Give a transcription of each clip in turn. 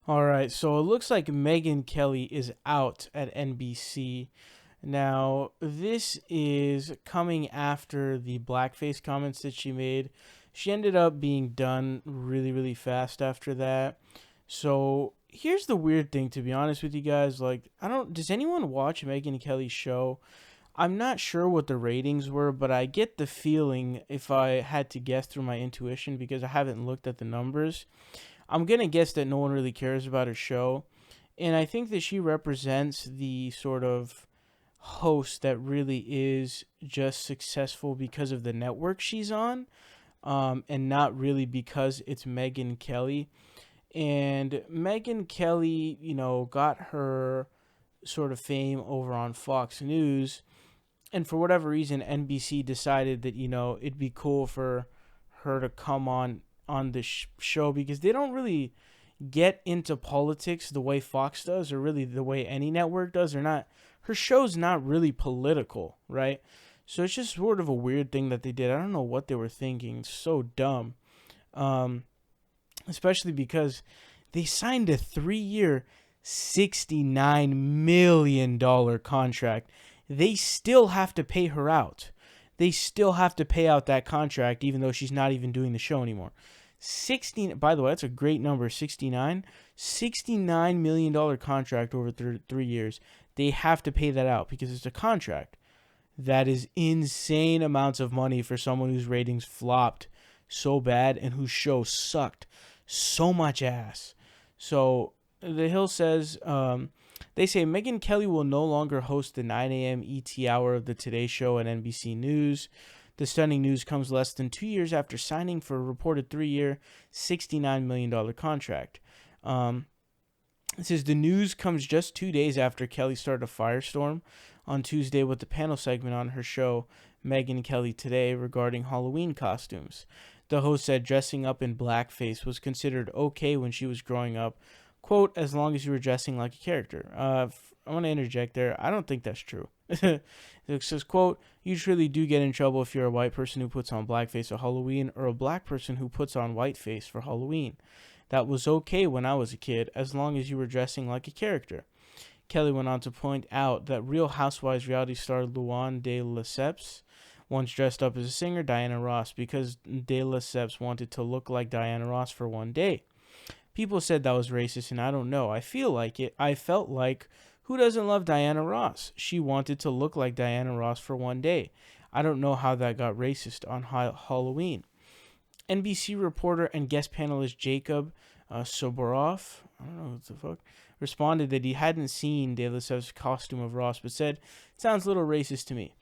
All right, so it looks like Megyn Kelly is out at NBC. Now, this is coming after the blackface comments that she made. She ended up being done really, really fast after that. So, here's the weird thing, to be honest with you guys. Like, does anyone watch Megyn Kelly's show? I'm not sure what the ratings were, but I get the feeling, if I had to guess through my intuition, because I haven't looked at the numbers, I'm gonna guess that no one really cares about her show, and I think that she represents the sort of host that really is just successful because of the network she's on, and not really because it's Megyn Kelly. And Megyn Kelly, got her sort of fame over on Fox News, and for whatever reason, NBC decided that it'd be cool for her to come on the show because they don't really get into politics the way Fox does, or really the way any network does. They're not. Her show's not really political, right? So it's just sort of a weird thing that they did. I don't know what they were thinking. It's so dumb, um, especially because they signed a 3-year, $69 million contract. They still have to pay her out. They still have to pay out that contract, even though she's not even doing the show anymore. 16, by the way, that's a great number. 69, $69 million contract over 3 years. They have to pay that out because it's a contract. That is insane amounts of money for someone whose ratings flopped so bad and whose show sucked so much ass. So the Hill says, they say Megyn Kelly will no longer host the 9 a.m. ET hour of the Today Show on NBC News. The stunning news comes less than 2 years after signing for a reported 3-year, $69 million contract. It says the news comes just 2 days after Kelly started a firestorm on Tuesday with the panel segment on her show, Megyn Kelly Today, regarding Halloween costumes. The host said dressing up in blackface was considered okay when she was growing up, quote, as long as you were dressing like a character. I want to interject there. I don't think that's true. It says, quote, you truly do get in trouble if you're a white person who puts on blackface for Halloween or a black person who puts on whiteface for Halloween. That was okay when I was a kid, as long as you were dressing like a character. Kelly went on to point out that Real Housewives reality star Luann de Lesseps once dressed up as a singer, Diana Ross, because de Lesseps wanted to look like Diana Ross for one day. People said that was racist, and I don't know. I feel like it. I felt like, who doesn't love Diana Ross? She wanted to look like Diana Ross for one day. I don't know how that got racist on Halloween. NBC reporter and guest panelist Jacob Soboroff, I don't know what the fuck, responded that he hadn't seen De Lessep's costume of Ross, but said, it sounds a little racist to me.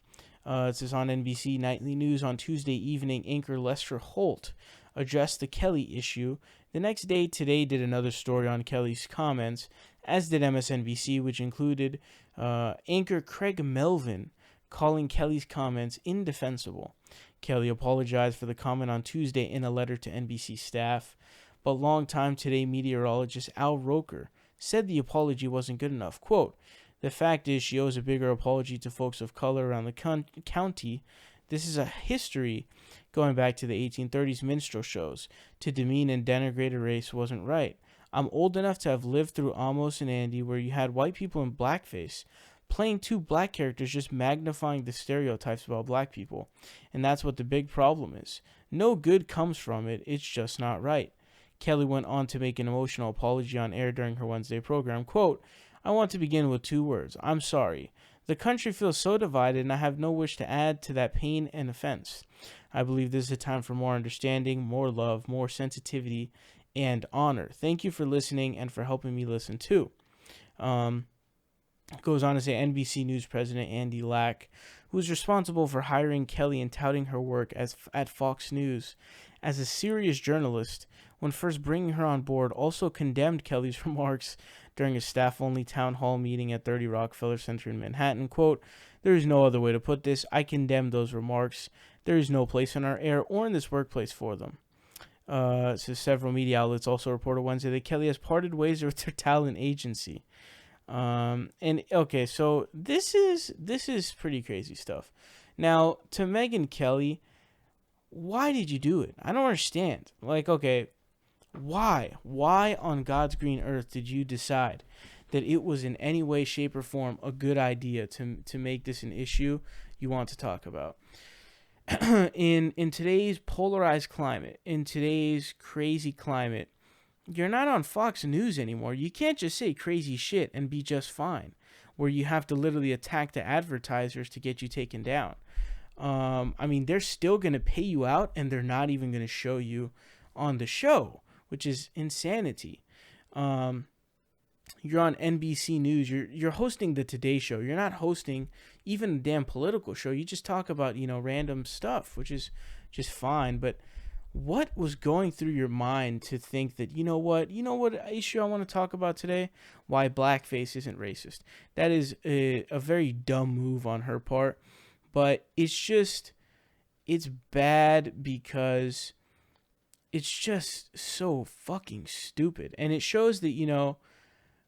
It says on NBC Nightly News on Tuesday evening, anchor Lester Holt addressed the Kelly issue. The next day, Today did another story on Kelly's comments, as did MSNBC, which included anchor Craig Melvin calling Kelly's comments indefensible. Kelly apologized for the comment on Tuesday in a letter to NBC staff, but longtime Today meteorologist Al Roker said the apology wasn't good enough. Quote, the fact is she owes a bigger apology to folks of color around the county. This is a history going back to the 1830s minstrel shows. To demean and denigrate a race wasn't right. I'm old enough to have lived through Amos and Andy, where you had white people in blackface playing two black characters, just magnifying the stereotypes about black people. And that's what the big problem is. No good comes from it. It's just not right. Kelly went on to make an emotional apology on air during her Wednesday program. Quote, I want to begin with 2 words. I'm sorry. The country feels so divided, and I have no wish to add to that pain and offense. I believe this is a time for more understanding, more love, more sensitivity, and honor. Thank you for listening and for helping me listen too. Goes on to say NBC News president Andy Lack, who is responsible for hiring Kelly and touting her work at Fox News as a serious journalist when first bringing her on board, also condemned Kelly's remarks during a staff-only town hall meeting at 30 Rockefeller Center in Manhattan. Quote, there is no other way to put this. I condemn those remarks. There is no place in our air or in this workplace for them. So several media outlets also reported Wednesday that Kelly has parted ways with her talent agency. And okay, so this is pretty crazy stuff. Now, to Megyn Kelly, why did you do it? I don't understand. Like, okay, Why on God's green earth did you decide that it was in any way, shape, or form a good idea to make this an issue you want to talk about? In today's polarized climate, in today's crazy climate, you're not on Fox News anymore. You can't just say crazy shit and be just fine, where you have to literally attack the advertisers to get you taken down. I mean, they're still going to pay you out, and they're not even going to show you on the show, which is insanity. You're on NBC News. You're hosting the Today Show. You're not hosting even a damn political show. You just talk about, random stuff, which is just fine. But what was going through your mind to think that, you know what issue I want to talk about today? Why blackface isn't racist. That is a very dumb move on her part. But it's bad because it's just so fucking stupid. And it shows that,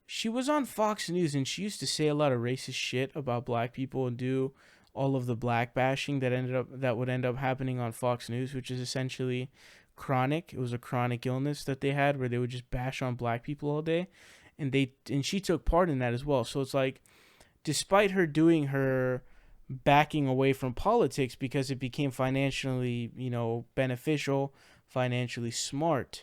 she was on Fox News and she used to say a lot of racist shit about black people and do all of the black bashing that would end up happening on Fox News, which is essentially chronic. It was a chronic illness that they had where they would just bash on black people all day. And she took part in that as well. So it's like, despite her doing her backing away from politics because it became financially, beneficial, financially smart,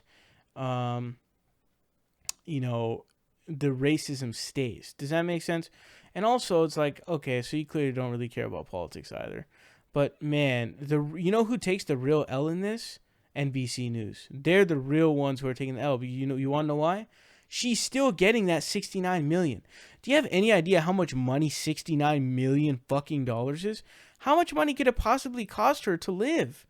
the racism stays. Does that make sense? And also, it's like, okay, so you clearly don't really care about politics either. But man, you know who takes the real L in this? NBC News. They're the real ones who are taking the L. But you want to know why? She's still getting that $69 million. Do you have any idea how much money $69 million fucking dollars is? How much money could it possibly cost her to live?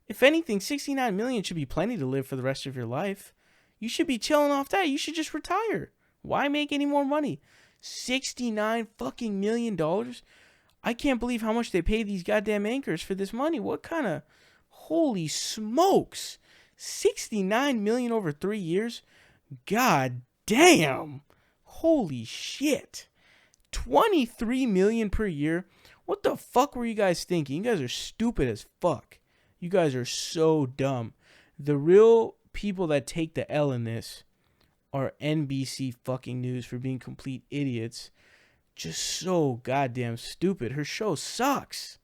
If anything, $69 million should be plenty to live for the rest of your life. You should be chilling off that. You should just retire. Why make any more money? $69 fucking million? I can't believe how much they pay these goddamn anchors for this money. What kind of... Holy smokes. $69 million over 3 years? God damn. Holy shit. $23 million per year? What the fuck were you guys thinking? You guys are stupid as fuck. You guys are so dumb. The real people that take the L in this are NBC fucking News for being complete idiots. Just so goddamn stupid. Her show sucks.